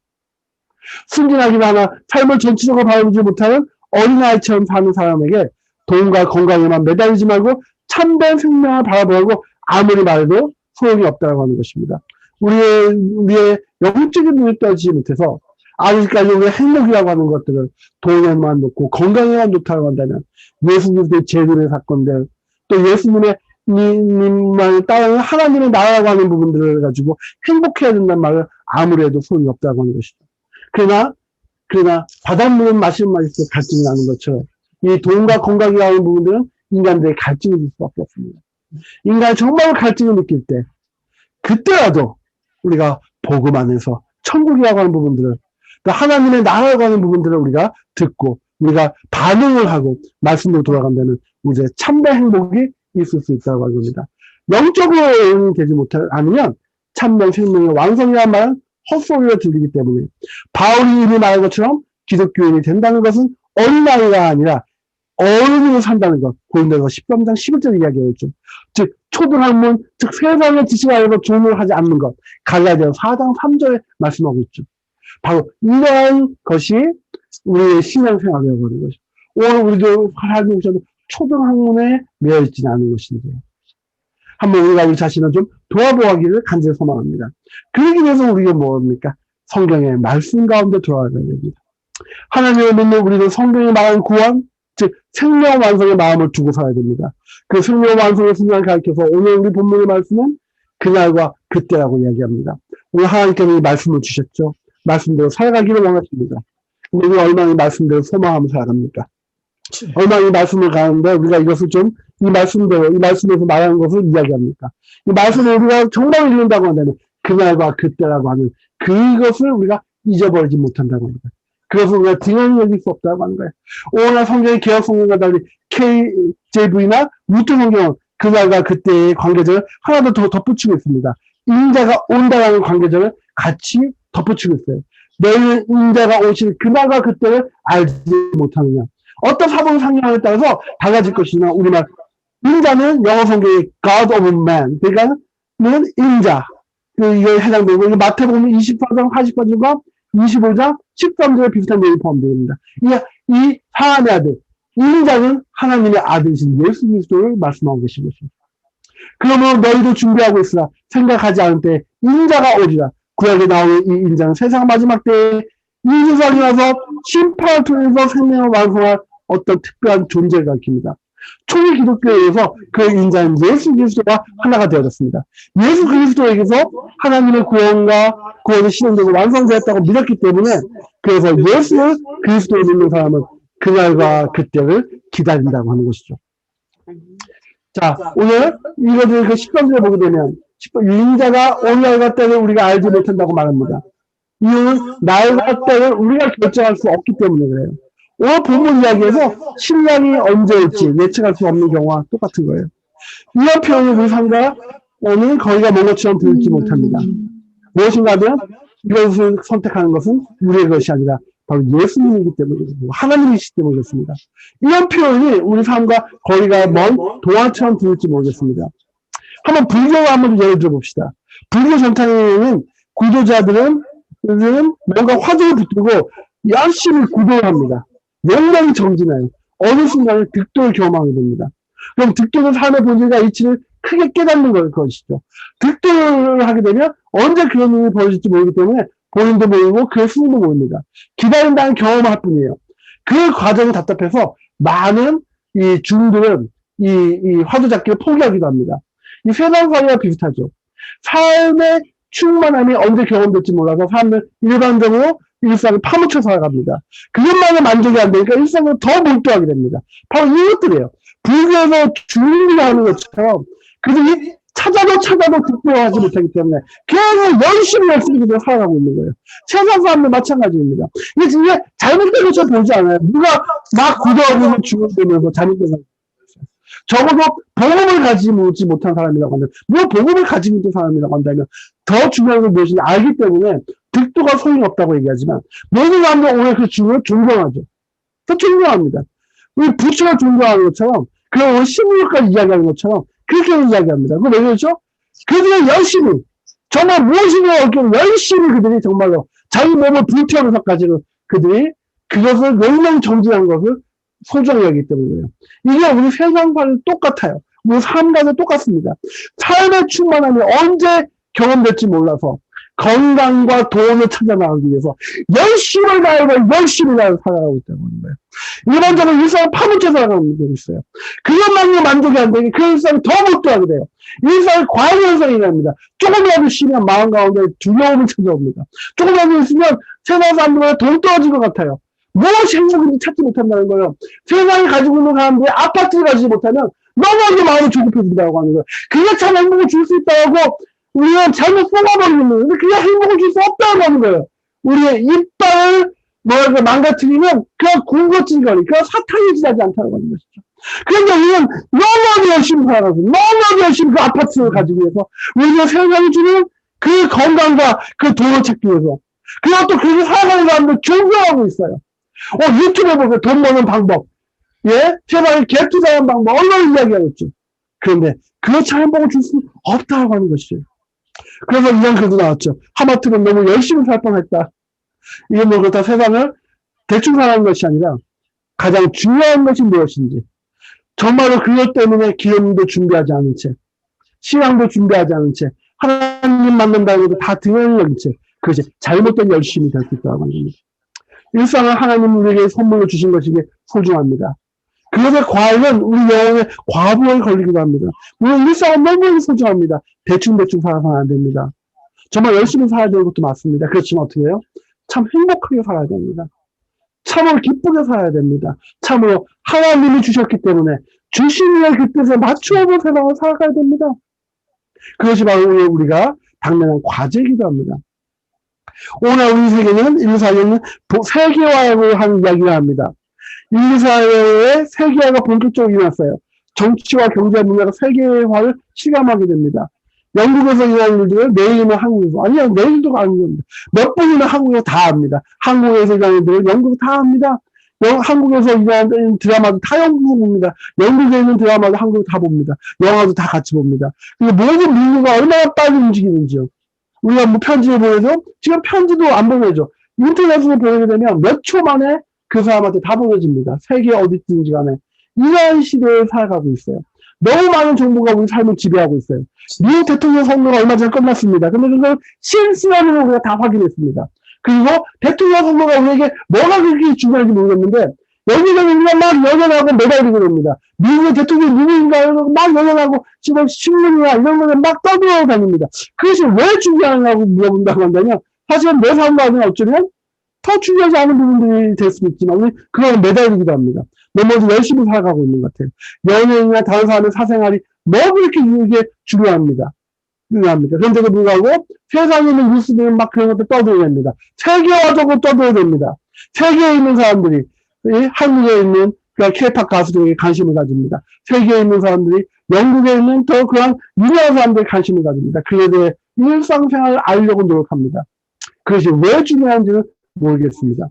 순진하기나 하나 삶을 전체적으로 바라보지 못하는 어린아이처럼 사는 사람에게 돈과 건강에만 매달리지 말고 참된 생명을 바라보고 아무리 말해도 소용이 없다고 하는 것입니다. 우리의 영적인 눈을 떠지지 못해서 아직까지 우리의 행복이라고 하는 것들을 돈에만 놓고 건강에만 놓다고 한다면 예수 그리스도의 제도의 사건들 또 예수님의 님만을 따르는 하나님의 나라라고 하는 부분들을 가지고 행복해야 된다는 말을 아무래도 소용이 없다고 하는 것이죠. 그러나 바닷물은 마시면 마실수록 갈증이 나는 것처럼 이 돈과 건강이라고 하는 부분들은 인간들의 갈증을 줄 수밖에 없습니다. 인간이 정말 갈증을 느낄 때 그때라도 우리가 복음 안에서 천국이라고 하는 부분들을 또 하나님의 나라라고 하는 부분들을 우리가 듣고 우리가 반응을 하고 말씀으로 돌아간다면 이제 참된 행복이 있을 수 있다고 합니다. 영적으로 되지 않으면 참된 생명의 완성이라는 말은 헛소리가 들리기 때문에 바울이 이미 말한 것처럼 기독교인이 된다는 것은 어린아이가 아니라 어른으로 산다는 것. 고린도서 13장 11절 이야기했죠. 즉 초등학문, 즉 세상의 지식 아래로 조문을 하지 않는 것. 갈라디아 4장 3절에 말씀하고 있죠. 바로 이러한 것이 우리의 신앙생활이라고 하는 것이죠. 오늘 우리도 하나님 오셔도 초등학문에 매여있지는 않은 것인데요. 한번 우리가 우리 자신을 좀 돌아보기를 간절히 소망합니다. 그러기 위해서 우리가 뭡니까? 성경의 말씀 가운데 돌아가야 됩니다. 하나님을 믿는 우리는 성경이 말하는 구원, 즉 생명 완성의 마음을 두고 살아야 됩니다. 그 생명 완성의 순간을 가리켜서 오늘 우리 본문의 말씀은 그날과 그때라고 이야기합니다. 오늘 하나님께서 이 말씀을 주셨죠. 말씀대로 살아가기를 원하십니다. 근데 우리가 얼마나 이 말씀대로 소망하며 살아갑니까? 얼마나 이 말씀을 가는데 우리가 이것을 좀 이 말씀대로 이 말씀에서 말하는 것을 이야기합니까? 이 말씀을 우리가 정말 읽는다고 한다면 그날과 그때라고 하는 그것을 우리가 잊어버리지 못한다고 합니다. 그것을 우리가 등한히 여길 수 없다고 하는 거예요. 오늘 성경의 개혁 성경과 달리 KJV나 무트 성경은 그날과 그때의 관계절을 하나 더 덧붙이고 있습니다. 인자가 온다라는 관계절을 같이 덧붙이고 있어요. 내일 인자가 오실 그날과 그때를 알지 못하느냐. 어떤 사본 상황에 따라서 달라질 것이나 우리말 인자는 영어 성경의 God of Man 그러니까는 인자 이게 해당되고 마태복음 24장 48절과 25장 13절에 비슷한 내용이 포함됩니다. 이 하나님의 아들 인자는 하나님의 아들이신 예수 그리스도를 말씀하고 계신 것입니다. 그러면 너희도 준비하고 있으라. 생각하지 않을 때 인자가 오리라. 구약에 나오는 이 인자는 세상 마지막 때에 이 세상에 와서 심판을 통해서 생명을 완성할 어떤 특별한 존재를 가리킵니다. 초기 기독교에서 그 인자는 예수 그리스도가 하나가 되어졌습니다. 예수 그리스도에게서 하나님의 구원이 실현되고 완성되었다고 믿었기 때문에 그래서 예수 그리스도를 믿는 사람은 그날과 그때를 기다린다고 하는 것이죠. 자, 오늘 이거들 그 10번째를 보게 되면 인자가 오늘과 때를 우리가 알지 못한다고 말합니다. 이유는 날과 때를 우리가 결정할 수 없기 때문에 그래요. 오늘 본문 이야기에서 신랑이 언제 올지 예측할 수 없는 경우와 똑같은 거예요. 이런 표현을 우리 삶과 오늘 거기가 먼 것처럼 들지 못합니다. 무엇인가 하면 이것을 선택하는 것은 우리의 것이 아니라 바로 예수님이기 때문에 하나님이시기 때문에 그렇습니다. 이런 표현이 우리 삶과 거리가 먼 동화처럼 들릴지 모르겠습니다. 한번 불교를 한번 예를 들어봅시다. 불교 전통에는 구도자들은 뭔가 화두를 붙들고 열심히 구도를 합니다. 욕망이 정진해요. 어느 순간에 득도를 경험하게 됩니다. 그럼 득도는 삶의 본질과 이치를 크게 깨닫는 것이죠. 득도를 하게 되면 언제 그런 일이 벌어질지 모르기 때문에 본인도 모르고 그의 스님도 모릅니다. 기다린다는 경험을 할 뿐이에요. 그 과정이 답답해서 많은 이 중들은 이 화두 잡기를 포기하기도 합니다. 이 세상살이와 비슷하죠. 삶의 충만함이 언제 경험될지 몰라서 사람들 일반적으로 일상을 파묻혀 살아갑니다. 그것만은 만족이 안 되니까 일상을 더 몰두하게 됩니다. 바로 이것들이에요. 불교에서 주인이라 하는 것처럼 그들이 찾아도 득도하지 못하기 때문에 계속 열심히 그대로 살아가고 있는 거예요. 세상 사람들 마찬가지입니다. 이게 진짜 잘못된 것처럼 보이지 않아요. 누가 막 구도하고 죽어되면서 잘못된 거 적어도 복음을 가지지 못한 사람이라고 한다면, 뭐 복음을 가지고 있는 사람이라고 한다면 더 중요한 건 무엇인지 알기 때문에 득도가 소용이 없다고 얘기하지만 모든 사람들 오늘 그 주를 존경하죠. 더 존경합니다. 우리 부처가 존경하는 것처럼 그리고 오늘 신부까지 이야기하는 것처럼 그렇게 이야기합니다. 그거 왜 그렇죠? 그들이 열심히 정말 무엇이냐 없기를 열심히 그들이 정말로 자기 몸을 불태우면서까지는 그들이 그것을 용맹 정진한 것을 소중히 여기기 때문이에요. 이게 우리 세상과는 똑같아요. 우리 삶과는 똑같습니다. 삶의 충만함이 언제 경험될지 몰라서 건강과 돈을 찾아 나가기 위해서 열심히 살아가고 있다는 거예요. 일반적으로 일상을 파묻혀 살아가는 게 있어요. 그것만으로 만족이 안 되니 그 일상을 더 못하게 돼요. 일상의 과잉현상이 일어납니다. 조금이라도 쉬면 마음 가운데 두려움이 찾아옵니다. 조금이라도 있으면 세상 사람들보다 돈 떨어질 것 같아요. 무엇이 행복인지 찾지 못한다는 거예요. 세상이 가지고 있는 사람들이 아파트를 가지지 못하면 너무나도 마음이 조급해진다고 하는 거예요. 그게 참 행복을 줄 수 있다고 우리는 잘못 뽑아버리는 거예요. 근데 그게 행복을 줄 수 없다고 하는 거예요. 우리의 이빨을 망가뜨리면 그냥 군것질거리, 그냥 사탕이 지나지 않다고 하는 것이죠. 그런데 우리는 너무나도 열심히 살아가서 너무나도 열심히 그 아파트를 가지기 위해서 우리가 세상이 주는 그 건강과 그 돈을 찾기 위해서 그리고 또 그렇게 살아가는 사람들 존경하고 있어요. 유튜브에 보세요. 돈 버는 방법. 예? 세상에 갭 투자하는 방법. 얼마나 이야기하겠죠. 그런데 그렇지 행복을 줄 수 없다고 하는 것이에요. 그래서 이런 글도 나왔죠. 하마터면 너무 열심히 살 뻔했다. 이게 뭐 그렇다 세상을 대충 살아가는 것이 아니라 가장 중요한 것이 무엇인지 정말로 그것 때문에 기념도 준비하지 않은 채 신앙도 준비하지 않은 채 하나님 만난다는 것도 다 등한히 여긴 채 그것이 잘못된 열심이 될 수 있다고 하는 겁니다. 일상을 하나님 우리에게 선물로 주신 것이기에 소중합니다. 그것의 과잉은 우리 영혼의 과부에 걸리기도 합니다. 물론 일상은 너무 소중합니다. 대충 살아서는 안 됩니다. 정말 열심히 살아야 되는 것도 맞습니다. 그렇지만 어떻게 해요? 참 행복하게 살아야 됩니다. 참으로 기쁘게 살아야 됩니다. 참으로 하나님이 주셨기 때문에 주신의 그 뜻에 맞추어서 세상을 살아가야 됩니다. 그것이 바로 우리가 당면한 과제이기도 합니다. 오늘 우리 세계는 124년은 세계화를 하는 이야기를 합니다. 124년에 세계화가 본격적으로 일어났어요. 정치와 경제 문화가 세계화를 실감하게 됩니다. 영국에서 일어나는 일들을 내일이면 한국에서 아니요 내일도 아닙니다. 몇 분이나 한국에서 다 합니다. 한국에서 일어나는 일들을 영국에서 다 합니다. 한국에서 일어나는 드라마도 다 영국에서 봅니다. 영국에 있는 드라마도 한국에서 다 봅니다. 영화도 다 같이 봅니다. 모든 민주가 얼마나 빨리 움직이는지요. 우리가 뭐 편지를 보내죠? 지금 편지도 안 보내죠. 인터넷으로 보내게 되면 몇 초 만에 그 사람한테 다 보내집니다. 세계 어디 있든지 간에. 이러한 시대에 살아가고 있어요. 너무 많은 정보가 우리 삶을 지배하고 있어요. 미국 대통령 선거가 얼마 전에 끝났습니다. 근데 그걸 실시간으로 우리가 다 확인했습니다. 그리고 대통령 선거가 우리에게 뭐가 그렇게 중요한지 모르겠는데, 여기저기 우리가 막 연연하고 매달리고 그럽니다. 미국의 대통령이 누구인가 막 연연하고 지금 신문이나 이런 거에 막 떠들어다닙니다. 그것이 왜 중요하냐고 물어본다고 한다면, 사실은 내 삶과는 어쩌면 더 중요하지 않은 부분들이 될 수도 있지만, 우리 그거는 매달리기도 합니다. 너무 열심히 살아가고 있는 것 같아요. 연예인이나 다른 사람의 사생활이 뭐 그렇게 이게 중요합니다. 그런데도 불구하고 세상에 있는 뉴스들은 막 그런 것도 떠들어냅니다. 세계화적으로 떠들어냅니다. 세계에 있는 사람들이 한국에 있는 K-팝 가수들에게 관심을 가집니다. 세계에 있는 사람들이 영국에 있는 더 그런 유명한 사람들에게 관심을 가집니다. 그에 대해 일상생활을 알려고 노력합니다. 그것이 왜 중요한지는 모르겠습니다.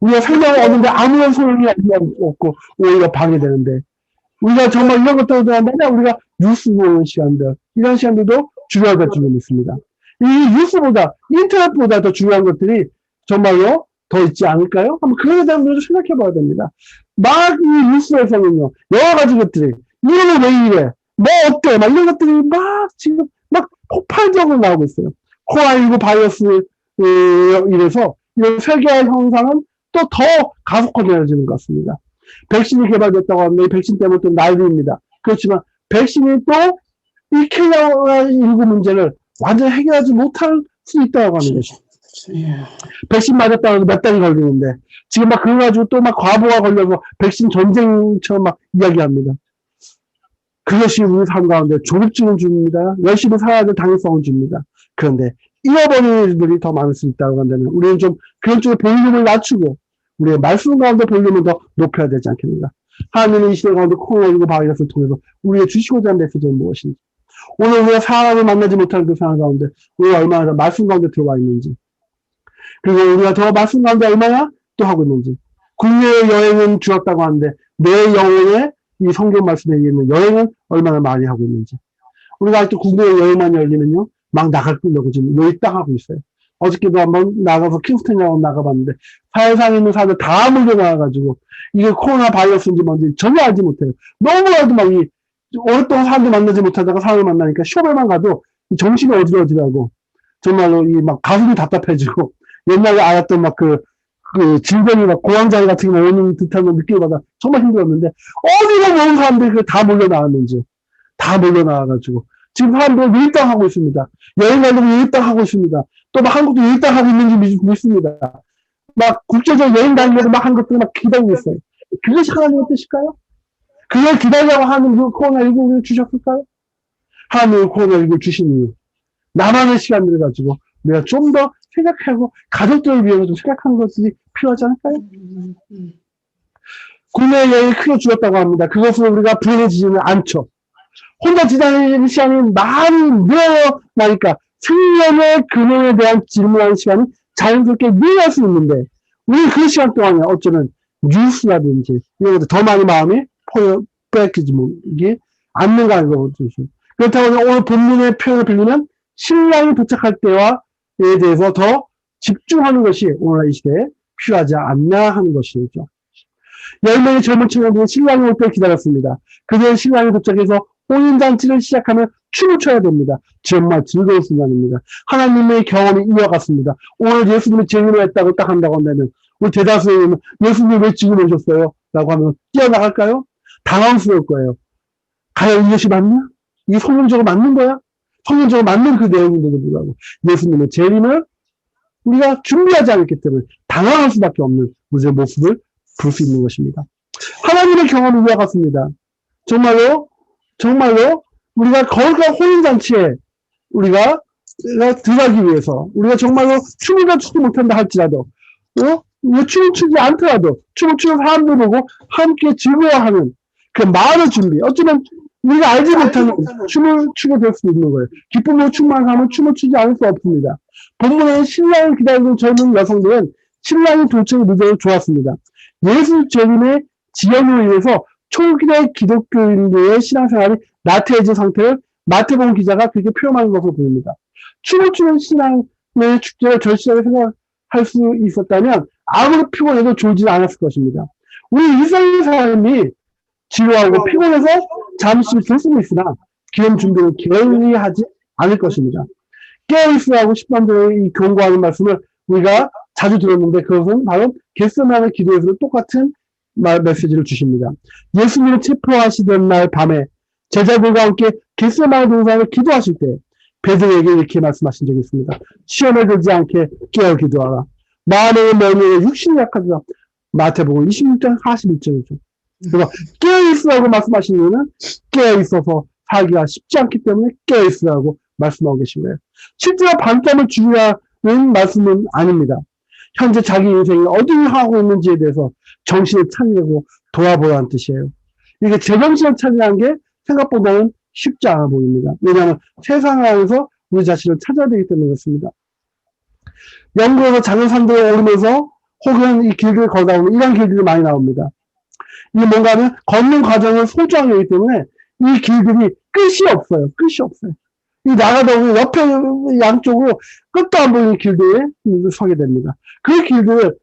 우리가 생명을 얻는데 아무런 소용이 없고 오히려 방해되는데, 우리가 정말 이런 것들을 한다면 우리가 뉴스 보는 시간들, 이런 시간들도 중요할 줄은 있습니다. 이 뉴스보다, 인터넷보다 더 중요한 것들이 정말로 더 있지 않을까요? 한번 그거에 대한 문제도 생각해 봐야 됩니다. 막 이 뉴스에서는요, 여러 가지 것들이, 이거는 왜 이래? 뭐 어때? 막 이런 것들이 막 지금 막 폭발적으로 나오고 있어요. 코로나19 바이러스, 이래서 이런 세계화 현상은 또 더 가속화되어지는 것 같습니다. 백신이 개발됐다고 하는데 이 백신 때문에 또 난리입니다. 그렇지만 백신이 또 이 코로나19 문제를 완전히 해결하지 못할 수 있다고 하는 것이죠. 백신 맞았다고 해서 몇 달이 걸리는데 지금 막 그거 가지고 또 막 과부하 걸려서 백신 전쟁처럼 막 이야기합니다. 그것이 우리 삶 가운데 조급증을 줍니다. 열심히 살아야 될 당위성을 줍니다. 그런데 잃어버리는 일들이 더 많을 수 있다고 한다면 우리는 좀 그런 쪽에 볼륨을 낮추고 우리의 말씀 가운데 볼륨을 더 높여야 되지 않겠는가. 하나님은 이 시대 가운데 코로나19 바이러스를 통해서 우리가 주시고자 하는 메시지는 무엇인지, 오늘 우리가 사람을 만나지 못하는 그 상황 가운데 우리가 얼마나 더 말씀 가운데 들어와 있는지, 그리고 우리가 더 말씀 가운데 얼마나 또 하고 있는지. 국내의 여행은 줄었다고 하는데 내 영혼의 이 성경 말씀에 있는 여행은 얼마나 많이 하고 있는지. 우리가 아직도 국내 여행만 열리면요 막 나가려고 지금 요입당하고 있어요. 어저께도 한번 나가서 킹스턴이라고 나가봤는데 사회상에 있는 사람들 다 몰려나와가지고 이게 코로나 바이러스인지 뭔지 전혀 알지 못해요. 너무나도 막 오랫동안 사람들 만나지 못하다가 사람을 만나니까 쇼에만 가도 정신이 어지러지라고 정말로 이 막 가슴이 답답해지고 옛날에 알았던 막 그 질병이 막 고황장애 같은 게 오는 듯한 느낌을 받아 정말 힘들었는데 어디로 모은 사람들이 다 몰려나왔는지 다 몰려나와가지고 지금 사람들은 밀당하고 있습니다. 여행 가려고 밀당하고 있습니다. 또 막 한국도 밀당하고 있는지 믿습니다. 막 국제적 여행 다니려고 막 한 것들 막 기다리고 있어요. 그것이 하나님의 뜻일까요? 그걸 기다리려고 하는 그 코로나19를 주셨을까요? 하나님은 코로나19를 주신 이유, 나만의 시간들을 가지고 우리가 좀 더 생각하고 가족들을 위해서 좀 생각하는 것들이 필요하지 않을까요? 국내 여행이 크게 줄었다고 합니다. 그것을 우리가 불행해지지는 않죠. 혼자 지나는 시간이 많이 늘어나니까 생명의 근원에 대한 질문하는 시간이 자연스럽게 늘어날 수 있는데 우리 그 시간 동안에 어쩌면 뉴스라든지 이런 것들 더 많이 마음이 빼앗기지 않는가 하는 거거든요. 그렇다고 오늘 본문의 표현을 빌리면 신랑이 도착할 때와에 대해서 더 집중하는 것이 오늘 이 시대에 필요하지 않나 하는 것이죠. 10명의 젊은 청년들이 신랑이 올 때 기다렸습니다. 그들은 신랑이 도착해서 혼인잔치를 시작하면 춤을 춰야 됩니다. 정말 즐거운 순간입니다. 하나님의 경험이 이어갔습니다. 오늘 예수님이 재림을 했다고 딱 한다고 한다면 우리 대다수는 예수님 왜 지금 오셨어요? 라고 하면 뛰어나갈까요? 당황스러울 거예요. 과연 이것이 맞나? 이게 성경적으로 맞는 거야? 성경적으로 맞는 그 내용인데도 불구하고 예수님의 재림을 우리가 준비하지 않았기 때문에 당황할 수밖에 없는 우리의 모습을 볼 수 있는 것입니다. 하나님의 경험이 이어갔습니다. 정말로 우리가 거룩한 혼인잔치에 우리가 들어가기 위해서 우리가 정말로 춤을 추지 못한다 할지라도 춤을 추지 않더라도 춤을 추는 사람들 보고 함께 즐거워하는 그 마음의 준비, 어쩌면 우리가 알지 못하는 춤을 추게 될 수 있는 거예요. 기쁨으로 충만하면 춤을 추지 않을 수 없습니다. 본문에 신랑을 기다리는 젊은 여성들은 신랑이 도착이 늦어서 좋았습니다. 예수 재림의 지연으로 인해서 초기의 기독교인들의 신앙생활이 나태해진 상태를 마태복음 기자가 그렇게 표현하는 것으로 보입니다. 춤을 추는 신앙의 축제를 절실하게 생각할 수 있었다면 아무리 피곤해도 졸지 않았을 것입니다. 우리 일상의 삶이 지루하고 피곤해서 잠시 들 수는 있으나 기름 준비를 게을리하지 않을 것입니다. 깨어있으라고 10번들의 이 경고하는 말씀을 우리가 자주 들었는데 그것은 바로 겟세마네 기도에서도 똑같은 메시지를 주십니다. 예수님을 체포하시던 날 밤에 제자들과 함께 겟세마네 동산을 기도하실 때 베드로에게 이렇게 말씀하신 적이 있습니다. 시험에 들지 않게 깨어 기도하라. 마음의 명예에 육신이 약하다. 마태복음 26장 41절이죠. 그래서 깨어있으라고 말씀하시는 이유는 깨어있어서 살기가 쉽지 않기 때문에 깨어있으라고 말씀하고 계신 거예요. 실제로 밤잠을 줄이라는 말씀은 아닙니다. 현재 자기 인생이 어디를 하고 있는지에 대해서 정신을 차리려고 돌아보라는 뜻이에요. 이게 제정신을 차리라는 게 생각보다는 쉽지 않아 보입니다. 왜냐하면 세상 안에서 우리 자신을 찾아야 되기 때문에 그렇습니다. 영국에서 작은 산들을 오르면서 혹은 이 길들을 걸어다 보면 이런 길들이 많이 나옵니다. 이게 뭔가 하면 걷는 과정을 소중하게 하기 때문에 이 길들이 끝이 없어요. 끝이 없어요. 이 나가다 보면 옆에 양쪽으로 끝도 안 보이는 길들에 서게 됩니다. 그 길들을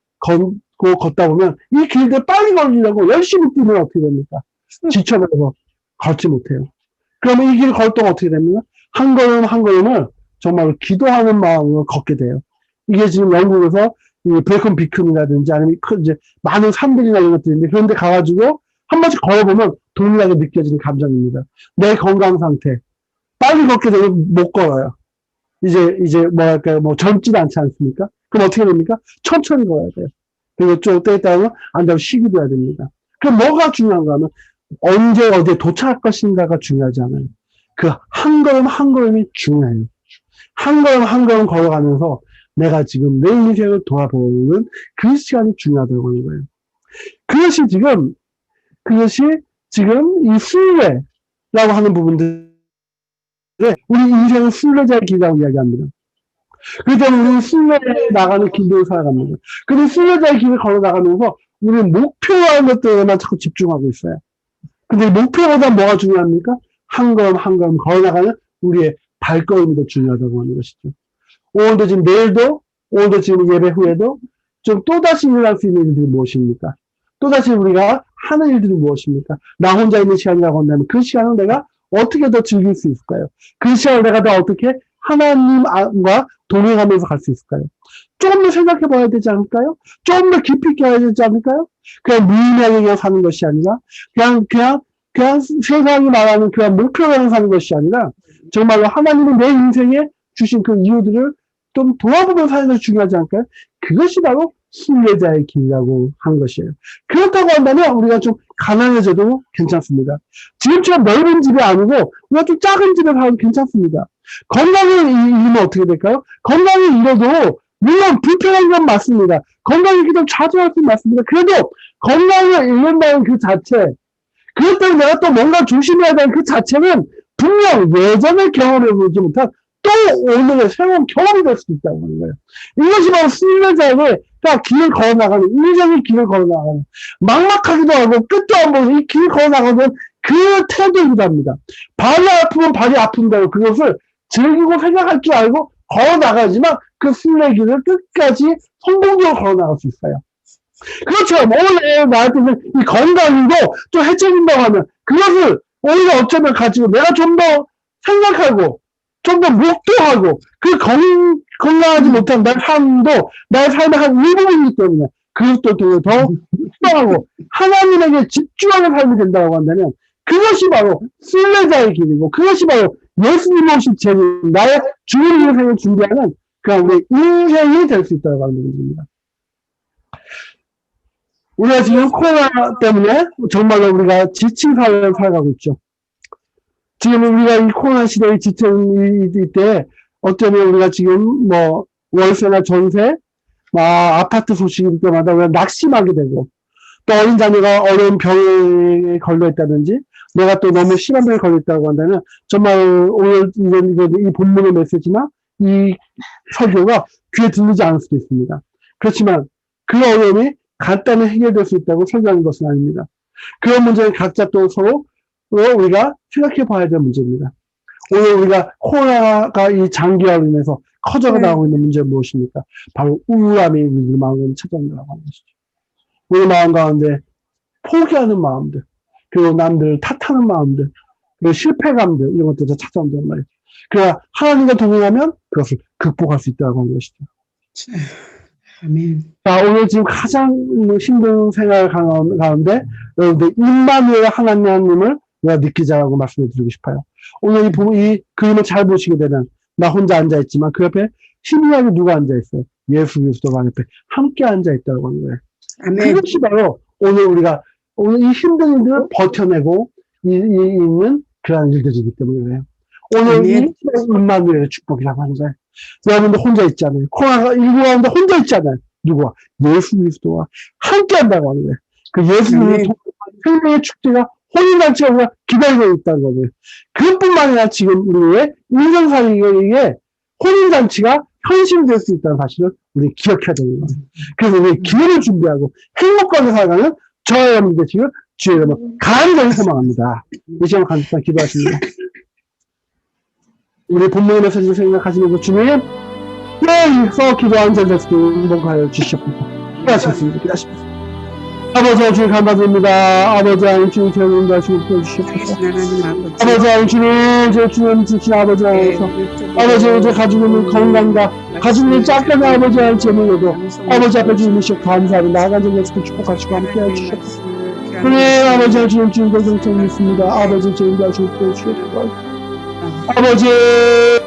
걷다 보면 이 길들 빨리 걸리려고 열심히 뛰면 어떻게 됩니까? 지쳐버려서 걷지 못해요. 그러면 이 길 걸 동안 어떻게 됩니까? 한 걸음 한 걸음을 정말 기도하는 마음으로 걷게 돼요. 이게 지금 영국에서 이 베이컨 비큰이라든지 아니면 이제 많은 산들이나 이런 것들인데 그런데 가가지고 한 번씩 걸어보면 동일하게 느껴지는 감정입니다. 내 건강 상태. 빨리 걷게 되면 못 걸어요. 이제 뭐랄까요, 젊지도 않지 않습니까? 그럼 어떻게 됩니까? 천천히 걸어야 돼요. 그리고 좀 때에 따르면 앉아서 쉬기도 해야 됩니다. 그럼 뭐가 중요한가 하면 언제 어디에 도착할 것인가가 중요하지 않아요. 그 한 걸음 한 걸음이 중요해요. 한 걸음 한 걸음 걸어가면서 내가 지금 내 인생을 돌아보는 그 시간이 중요하다고 하는 거예요. 그것이 지금 이 순례라고 하는 부분들 우리 인생은 순례자의 길이라고 이야기합니다. 그렇기 때문에 우리는 순례에 나가는 길로 살아갑니다. 근데 순례자의 길을 걸어 나가면서 우리는 목표라는 것들에만 자꾸 집중하고 있어요. 근데 목표보다 뭐가 중요합니까? 한 걸음 한 걸음 걸어 나가는 우리의 발걸음이 더 중요하다고 하는 것이죠. 오늘도 지금 오늘도 지금 예배 후에도 좀 또다시 일어날 수 있는 일들이 무엇입니까? 또다시 우리가 하는 일들이 무엇입니까? 나 혼자 있는 시간이라고 한다면 그 시간을 내가 어떻게 더 즐길 수 있을까요? 그 시간을 내가 더 어떻게 하나님과 동행하면서 갈 수 있을까요? 조금 더 생각해 봐야 되지 않을까요? 조금 더 깊이 있게 해야 되지 않을까요? 그냥 무의미하게 그냥 사는 것이 아니라 그냥 세상이 말하는 그냥 목표로 사는 것이 아니라 정말로 하나님은 내 인생에 주신 그 이유들을 좀 돌아보면서 사는 것이 중요하지 않을까요? 그것이 바로 순례자의 길이라고 하는 것이에요. 그렇다고 한다면 우리가 좀 가난해져도 괜찮습니다. 지금처럼 넓은 집이 아니고 우리가 좀 작은 집에 살아도 괜찮습니다. 건강을 잃으면 어떻게 될까요? 건강을 잃어도 물론 불편한 건 맞습니다. 건강이 이렇게 좀 좌절할 수 맞습니다. 그래도 건강을 잃는다는 그 자체, 그것 때문에 내가 또 뭔가 조심해야 되는 그 자체는 분명 예전에 경험해보지 못한 또 오늘의 새로운 경험이 될 수도 있다고 하는 거예요. 이것이 바로 순례자에게 딱 길을 걸어나가는, 인생의 길을 걸어나가는, 막막하기도 하고 끝도 안 보고 이 길을 걸어나가는 그 태도이기도 합니다. 발이 아프면 발이 아픈다고 그것을 즐기고 생각할 줄 알고 걸어나가지만 그 순례길을 끝까지 성공적으로 걸어나갈 수 있어요. 그렇죠. 오늘 나한테는 이 건강이고 좀 해쳐진다고 하면 그것을 오히려 어쩌면 가지고 내가 좀 더 생각하고 좀 더 목도하고 그 건강하지 못한 나의 삶도 나의 삶의 한 일부분이기 때문에 그것도 더 묵상하고 하나님에게 집중하는 삶이 된다고 한다면 그것이 바로 순례자의 길이고 그것이 바로 예수님 오실 재림 나의 주님 인생을 준비하는 그런 우리 인생이 될 수 있다고 하는 부분입니다. 우리가 지금 코로나 때문에 정말로 우리가 지친 사회를 살아가고 있죠. 지금 우리가 이 코로나 시대에 지친 이때 어쩌면 우리가 지금 월세나 전세, 아파트 소식이 올 때마다 우리가 낙심하게 되고 또 어린 자녀가 어려운 병에 걸려있다든지 내가 또 너무 심한 병에 걸려있다고 한다면 정말 오늘 이 본문의 메시지나 이 설교가 귀에 들리지 않을 수도 있습니다. 그렇지만 그 어려움이 간단히 해결될 수 있다고 설교하는 것은 아닙니다. 그런 문제는 각자 또 서로 우리가 생각해 봐야 될 문제입니다. 오늘 우리가 코로나가 이 장기화로 인해서 커져가 나오고 있는 문제는 무엇입니까? 바로 우울함이 우리 마음을 찾아온다고 하는 것이죠. 우리 마음 가운데 포기하는 마음들. 그리고 남들을 탓하는 마음들, 그리고 실패감들, 이런 것들도 찾아온단 말이에요. 그러나 하나님과 동행하면 그것을 극복할 수 있다고 하는 것이죠. 아멘. 자, 오늘 지금 가장 힘든 생활 가운데 여러분들 임마누엘 하나님을 내가 느끼자라고 말씀을 드리고 싶어요. 오늘 이 그림을 잘 보시게 되면 나 혼자 앉아있지만 그 옆에 희미하게 누가 앉아있어요? 예수 그리스도가 옆에 함께 앉아있다고 하는 거예요. 아멘. 그것이 바로 오늘 이 힘든 일들을 버텨내고 있는 그러한 일들이기 때문에 그래요. 오늘 이 임마누엘의 축복이라고 하는 거예요. 여러분들 혼자 있지 않아요. 코로나가 19 가운데 혼자 있지 않아요. 누구와? 예수 그리스도와 함께 한다고 하는 거예요. 그 예수 그리스도 생명의 축제가 혼인잔치가 우리가 기다리고 있다는 거예요. 그뿐만 아니라 지금 우리의 인생살이에 혼인잔치가 현실될 수 있다는 사실을 우리 기억해야 되는 거예요. 그래서 우리 기회를 준비하고 행복하게 살아가는 저와 여러분 되시길 주의 이름으로 간절히 소망합니다. 이 시간 간절히 기도하십니다. 우리 본문의 메시지를 생각하시면서 주님 여기서 기도한 자들도 행복하여 주시옵소서. 기도하시겠습니다. 기도하십시오. 아버지 주님 감사드립니다. 아버지 하나님 주님 제일 하시고 주시옵소서. 아버지 하나님 주님 제 주님 주신 아버지 하나님께서 아버지 제 가지고 있는 건강과 가지고 있는 작은 아버지 하나님 제물로도 아버지 앞에 주님이시고 감사하고 나아간 점에서 축복하시고 함께해 주시옵소서. 그래 아버지 하나님 주님 주님 공동체에 있습니다. 아버지 제일 하시고 주시옵소서. 아버지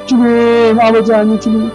주님 아버지 하나님 주님